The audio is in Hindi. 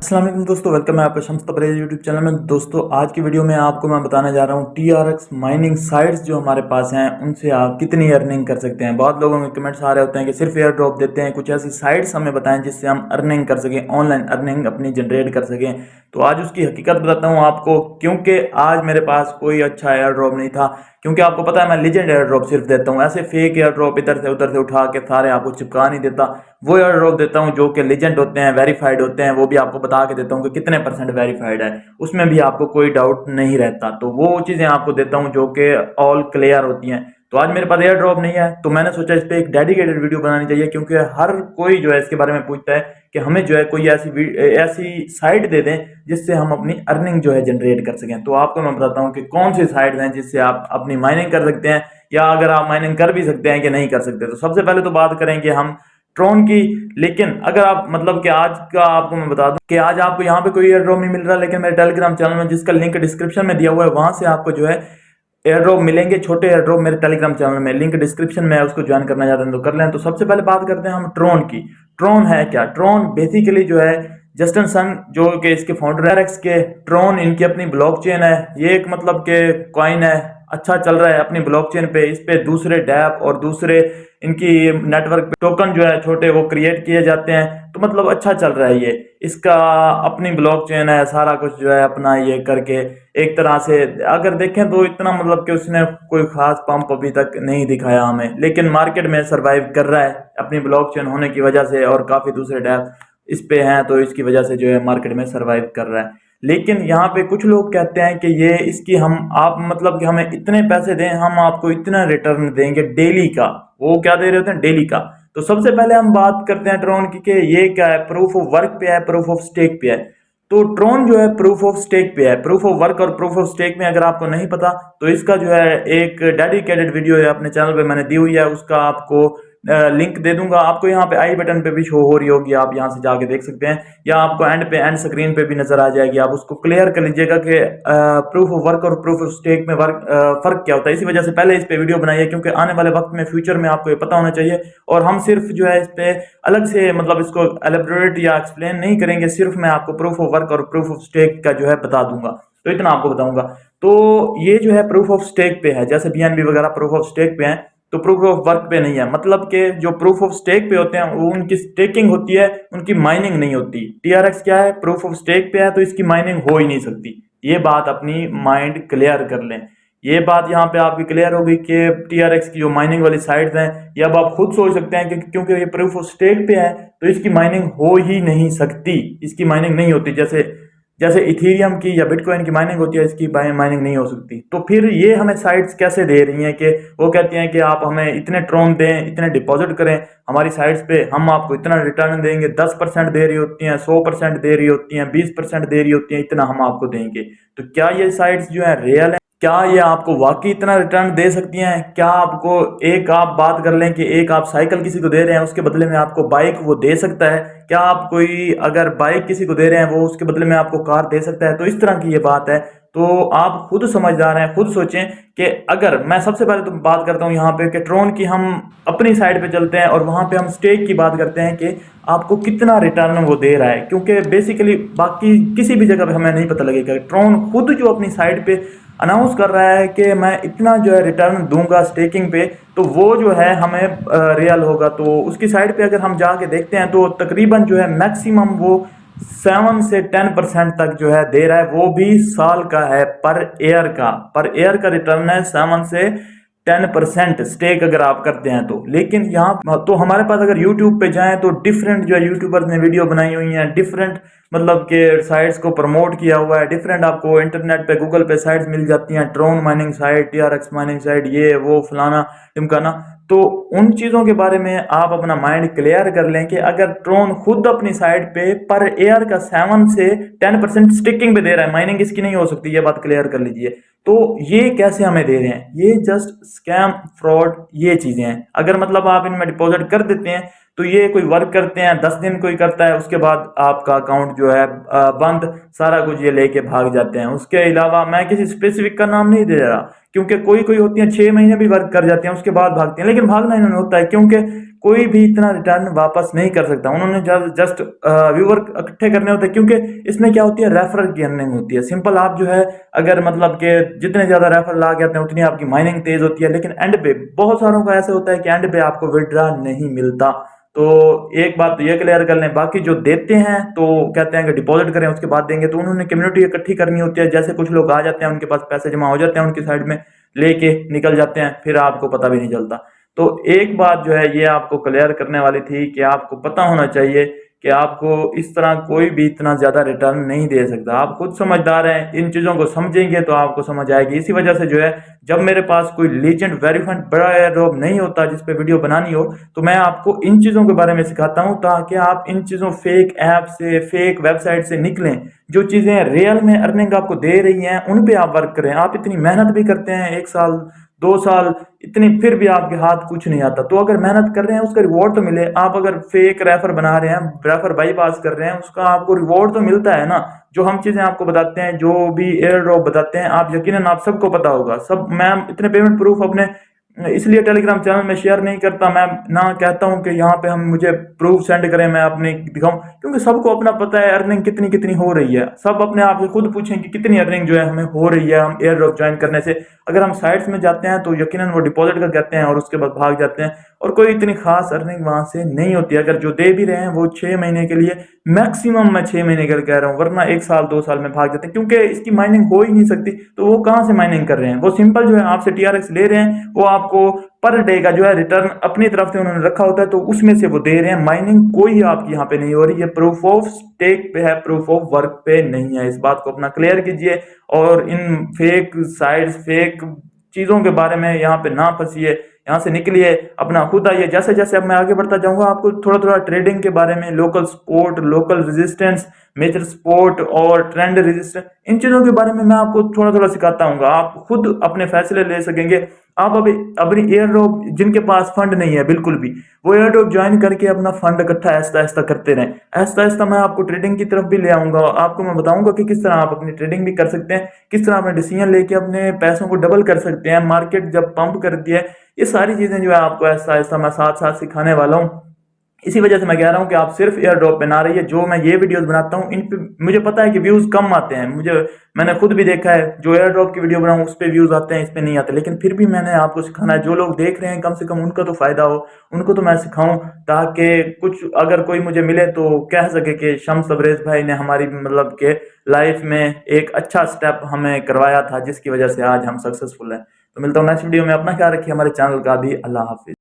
अस्सलाम वालेकुम दोस्तों, वेलकम है आपका शम्स तबरेज़ यूट्यूब चैनल में। दोस्तों आज की वीडियो में आपको मैं बताने जा रहा हूँ TRX माइनिंग साइट्स जो हमारे पास हैं उनसे आप कितनी अर्निंग कर सकते हैं। बहुत लोगों के कमेंट्स आ रहे होते हैं कि सिर्फ एयर ड्रॉप देते हैं, कुछ ऐसी साइट्स हमें बताएं जिससे हम अर्निंग कर सकें, ऑनलाइन अर्निंग अपनी जनरेट कर सकें। तो आज उसकी हकीकत बताता हूँ आपको, क्योंकि आज मेरे पास कोई अच्छा एयर ड्रॉप नहीं था। क्योंकि आपको पता है मैं लीजेंड एयर ड्रॉप सिर्फ देता हूँ, ऐसे फेक एयर ड्रॉप इधर से उधर से उठा के सारे आपको चिपका नहीं देता। वो एयर ड्रॉप देता हूँ जो कि लीजेंड होते हैं, वेरीफाइड होते हैं, वो भी आपको बता के देता हूँ कि कितने परसेंट वेरीफाइड है, उसमें भी आपको कोई डाउट नहीं रहता। तो वो चीज़ें आपको देता हूँ जो कि ऑल क्लियर होती हैं। तो आज मेरे पास एयर ड्रॉप नहीं है तो मैंने सोचा इस पर एक डेडिकेटेड वीडियो बनानी चाहिए, क्योंकि हर कोई जो है इसके बारे में पूछता है कि हमें जो है कोई ऐसी साइट दे दें जिससे हम अपनी अर्निंग जो है जनरेट कर सकें। तो आपको मैं बताता हूँ कि कौन सी साइट हैं जिससे आप अपनी माइनिंग कर सकते हैं, या अगर आप माइनिंग कर भी सकते हैं कि नहीं कर सकते। तो सबसे पहले तो बात करेंगे हम ट्रोन की। लेकिन अगर आप मतलब कि आज का आपको मैं बता दूं कि आज आपको यहाँ पे कोई एयर ड्रॉप नहीं मिल रहा, लेकिन मेरे टेलीग्राम चैनल में जिसका लिंक डिस्क्रिप्शन में दिया हुआ है वहां से आपको जो है एयर ड्रॉप मिलेंगे। छोटे एयर ड्रॉप मेरे टेलीग्राम चैनल में लिंक डिस्क्रिप्शन में है, उसको ज्वाइन करना चाहते हैं तो कर लें। तो सबसे पहले बात करते हैं हम ट्रोन की। ट्रोन है क्या? ट्रोन बेसिकली जो है जस्टिन सन जो कि इसके फाउंडर है के ट्रोन, इनकी अपनी ब्लॉकचेन है। ये एक मतलब के कॉइन है, अच्छा चल रहा है अपनी ब्लॉकचेन पे। इस पे दूसरे डैप और दूसरे इनकी नेटवर्क पे टोकन जो है छोटे वो क्रिएट किए जाते हैं। तो मतलब अच्छा चल रहा है ये, इसका अपनी ब्लॉकचेन है, सारा कुछ जो है अपना ये करके एक तरह से अगर देखें तो इतना मतलब कि उसने कोई खास पंप अभी तक नहीं दिखाया हमें, लेकिन मार्केट में सरवाइव कर रहा है अपनी ब्लॉकचेन होने की वजह से, और काफी दूसरे डैप इस पे हैं तो इसकी वजह से जो है मार्केट में सरवाइव कर रहा है। लेकिन यहाँ पे कुछ लोग कहते हैं कि ये इसकी हम आप मतलब कि हमें इतने पैसे दें, हम आपको इतना रिटर्न देंगे डेली का। वो क्या दे रहे होते हैं? डेली का। तो सबसे पहले हम बात करते हैं ट्रोन की कि ये क्या है, प्रूफ ऑफ वर्क पे है, प्रूफ ऑफ स्टेक पे है। तो ट्रोन जो है प्रूफ ऑफ स्टेक पे है। प्रूफ ऑफ वर्क और प्रूफ ऑफ स्टेक में अगर आपको नहीं पता तो इसका जो है एक डेडिकेटेड वीडियो है अपने चैनल पे मैंने दी हुई है, उसका आपको लिंक दे दूंगा। आपको यहाँ पे आई बटन पे भी शो हो रही होगी, आप यहाँ से जाके देख सकते हैं, या आपको एंड स्क्रीन पे भी नजर आ जाएगी। आप उसको क्लियर कर लीजिएगा कि प्रूफ ऑफ वर्क और प्रूफ ऑफ स्टेक में फर्क क्या होता है। इसी वजह से पहले इस पे वीडियो बनाई है, क्योंकि आने वाले वक्त में फ्यूचर में आपको ये पता होना चाहिए। और हम सिर्फ जो है इस पे अलग से मतलब इसको एलेबोरेट या एक्सप्लेन नहीं करेंगे, सिर्फ मैं आपको प्रूफ ऑफ वर्क और प्रूफ ऑफ स्टेक का जो है बता दूंगा। तो इतना आपको बताऊंगा। तो ये जो है प्रूफ ऑफ स्टेक पे है, जैसे BNB वगैरह प्रूफ ऑफ स्टेक पे है, तो प्रूफ ऑफ वर्क पे नहीं है। मतलब कि जो प्रूफ ऑफ स्टेक पे होते हैं वो उनकी स्टेकिंग होती है, उनकी माइनिंग नहीं होती। TRX क्या है? प्रूफ ऑफ स्टेक पे है तो इसकी माइनिंग हो ही नहीं सकती। ये बात अपनी माइंड क्लियर कर लें। ये बात यहाँ पे आपकी क्लियर होगी कि TRX की जो माइनिंग वाली साइट्स हैं, ये अब आप खुद सोच सकते हैं कि क्योंकि ये प्रूफ ऑफ स्टेक पे है तो इसकी माइनिंग हो ही नहीं सकती, इसकी माइनिंग नहीं होती। जैसे जैसे इथीरियम की या बिटकॉइन की माइनिंग होती है, इसकी माइनिंग नहीं हो सकती। तो फिर ये हमें साइट्स कैसे दे रही हैं कि वो कहती हैं कि आप हमें इतने ट्रोन दें, इतने डिपॉजिट करें हमारी साइट्स पे, हम आपको इतना रिटर्न देंगे। 10% दे रही होती हैं, 100% दे रही होती हैं, 20% दे रही होती हैं, इतना हम आपको देंगे। तो क्या ये साइट्स जो है रियल है? क्या ये आपको वाकई इतना रिटर्न दे सकती हैं? क्या आपको एक आप बात कर लें कि एक आप साइकिल किसी को दे रहे हैं उसके बदले में आपको बाइक वो दे सकता है? क्या आप कोई अगर बाइक किसी को दे रहे हैं वो उसके बदले में आपको कार दे सकता है? तो इस तरह की ये बात है। तो आप खुद समझदार हैं, खुद सोचें कि अगर मैं सबसे पहले तो बात करता हूँ यहाँ पे कि ट्रोन की, हम अपनी साइड पे चलते हैं और वहाँ पे हम स्टेक की बात करते हैं कि आपको कितना रिटर्न वो दे रहा है। क्योंकि बेसिकली बाकी किसी भी जगह पे हमें नहीं पता लगेगा। ट्रोन खुद जो अपनी साइड पे अनाउंस कर रहा है कि मैं इतना जो है रिटर्न दूंगा स्टेकिंग पे, तो वो जो है हमें रियल होगा। तो उसकी साइड पे अगर हम जाके देखते हैं तो तकरीबन जो है मैक्सिमम वो 7 से 10% तक जो है दे रहा है, वो भी साल का है। पर एयर का रिटर्न है 7 से 10% स्टेक अगर आप करते हैं तो। लेकिन यहाँ तो हमारे पास अगर यूट्यूब पे जाएं तो डिफरेंट जो है यूट्यूबर्स ने वीडियो बनाई हुई हैं, डिफरेंट मतलब के साइट्स को प्रमोट किया हुआ है, डिफरेंट आपको इंटरनेट पे गूगल पे साइट्स मिल जाती हैं, Tron mining site, TRX mining site, ये वो फलाना टिमकाना। तो उन चीज़ों के बारे में आप अपना माइंड क्लियर कर लें कि अगर ट्रोन खुद अपनी साइड पे पर एयर का 7 से 10% स्टिकिंग पे दे रहा है, माइनिंग इसकी नहीं हो सकती, ये बात क्लियर कर लीजिए। तो ये कैसे हमें दे रहे हैं? ये जस्ट स्कैम, फ्रॉड, ये चीज़ें हैं। अगर मतलब आप इनमें डिपॉजिट कर देते हैं तो ये कोई वर्क करते हैं, 10 दिन कोई करता है, उसके बाद आपका अकाउंट जो है बंद, सारा कुछ ये लेके भाग जाते हैं। उसके अलावा मैं किसी स्पेसिफिक का नाम नहीं दे रहा, क्योंकि कोई कोई होती है 6 महीने भी वर्क कर जाते हैं उसके बाद भागते हैं, लेकिन भागना इन्होंने होता है क्योंकि कोई भी इतना रिटर्न वापस नहीं कर सकता। उन्होंने जस्ट व्यूवर इकट्ठे करने होते हैं, क्योंकि इसमें क्या होती है, रेफरल की अर्निंग होती है। सिंपल, आप जो है अगर मतलब कि जितने ज्यादा रेफरल आ जाते हैं उतनी आपकी माइनिंग तेज होती है, लेकिन एंड पे बहुत सारों का ऐसा होता है कि एंड पे आपको विड्रॉ नहीं मिलता। तो एक बात तो ये क्लियर कर लें, बाकी जो देते हैं तो कहते हैं कि डिपॉजिट करें उसके बाद देंगे, तो उन्होंने कम्युनिटी इकट्ठी करनी होती है। जैसे कुछ लोग आ जाते हैं, उनके पास पैसे जमा हो जाते हैं उनकी साइड में, लेके निकल जाते हैं, फिर आपको पता भी नहीं चलता। तो एक बात जो है ये आपको क्लियर करने वाली थी कि आपको पता होना चाहिए कि आपको इस तरह कोई भी इतना ज्यादा रिटर्न नहीं दे सकता। आप खुद समझदार हैं, इन चीजों को समझेंगे तो आपको समझ आएगी। इसी वजह से जो है, जब मेरे पास कोई लीजेंड वेरिफाइड बड़ा एयरड्रॉप नहीं होता जिस पे वीडियो बनानी हो, तो मैं आपको इन चीजों के बारे में सिखाता हूं, ताकि आप इन चीजों फेक ऐप से, फेक वेबसाइट से निकलें। जो चीजें रियल में अर्निंग आपको दे रही हैं उन पे आप वर्क करें। आप इतनी मेहनत भी करते हैं, 1 साल 2 साल इतनी, फिर भी आपके हाथ कुछ नहीं आता। तो अगर मेहनत कर रहे हैं उसका रिवॉर्ड तो मिले। आप अगर फेक रेफर बना रहे हैं, रेफर बाईपास कर रहे हैं, उसका आपको रिवॉर्ड तो मिलता है ना। जो हम चीजें आपको बताते हैं, जो भी एयर ड्रॉप बताते हैं, आप यकीनन आप सबको पता होगा सब। मैं इतने पेमेंट प्रूफ अपने इसलिए टेलीग्राम चैनल में शेयर नहीं करता। मैं ना कहता हूं कि यहाँ पे हम मुझे प्रूफ सेंड करें, मैं अपने दिखाऊं, क्योंकि सबको अपना पता है अर्निंग कितनी कितनी हो रही है। सब अपने आप से खुद पूछें कि कितनी अर्निंग जो है हमें हो रही है हम एयर ड्रॉप ज्वाइन करने से। अगर हम साइट्स में जाते हैं तो यकीनन वो डिपॉजिट कर कहते हैं और उसके बाद भाग जाते हैं, और कोई इतनी खास अर्निंग वहां से नहीं होती। अगर जो दे भी रहे हैं वो 6 महीने के लिए, मैक्सिमम मैं 6 महीने के लिए कह रहा हूँ, वरना 1 साल 2 साल में भाग जाते हैं, क्योंकि इसकी माइनिंग हो ही नहीं सकती। तो वो कहाँ से माइनिंग कर रहे हैं? वो सिंपल जो है आपसे टीआरएक्स ले रहे हैं, वो आपको पर डे का जो है रिटर्न अपनी तरफ से उन्होंने रखा होता है, तो उसमें से वो दे रहे हैं। माइनिंग कोई आपकी यहाँ पे नहीं हो रही है, प्रूफ ऑफ स्टेक पे है, प्रूफ ऑफ वर्क पे नहीं है। इस बात को अपना क्लियर कीजिए, और इन फेक साइट्स, फेक चीजों के बारे में यहाँ पे ना फंसिए, यहाँ से निकलिए, अपना खुद आइए। जैसे जैसे अब मैं आगे बढ़ता जाऊंगा, आपको थोड़ा थोड़ा ट्रेडिंग के बारे में, local support, local resistance, major support और ट्रेंड रेजिस्टेंस, इन चीजों के बारे में मैं आपको थोड़ा थोड़ा सिखाता हूँ। आप खुद अपने फैसले ले सकेंगे। आप अभी अपनी एयर ड्रॉप, जिनके पास फंड नहीं है बिल्कुल भी, वो एयर ड्रॉप ज्वाइन करके अपना फंड इकट्ठा ऐसा ऐसा करते रहें। ऐसा ऐसा मैं आपको ट्रेडिंग की तरफ भी ले आऊंगा। आपको मैं बताऊंगा कि किस तरह आप अपनी ट्रेडिंग भी कर सकते हैं, किस तरह अपने डिसीजन लेके अपने पैसों को डबल कर सकते हैं, मार्केट जब पंप करती है। ये सारी चीजें जो है आपको ऐसा ऐसा मैं साथ साथ सिखाने वाला हूँ। इसी वजह से मैं कह रहा हूँ कि आप सिर्फ एयर ड्रॉप पे ना रहिए। जो मैं ये वीडियोस बनाता हूँ इन पे मुझे पता है कि व्यूज कम आते हैं, मैंने खुद भी देखा है। जो एयर ड्रॉप की वीडियो बनाऊँ उस पे व्यूज आते हैं, इस पे नहीं आते, लेकिन फिर भी मैंने आपको सिखाना है। जो लोग देख रहे हैं कम से कम उनका तो फायदा हो, उनको तो मैं सिखाऊं, ताकि कुछ अगर कोई मुझे मिले तो कह सके कि शम्स तबरेज भाई ने हमारी मतलब के लाइफ में एक अच्छा स्टेप हमें करवाया था, जिसकी वजह से आज हम सक्सेसफुल हैं। तो मिलता हूँ नेक्स्ट वीडियो में। अपना ख्याल रखिए, हमारे चैनल का भी। अल्लाह हाफिज।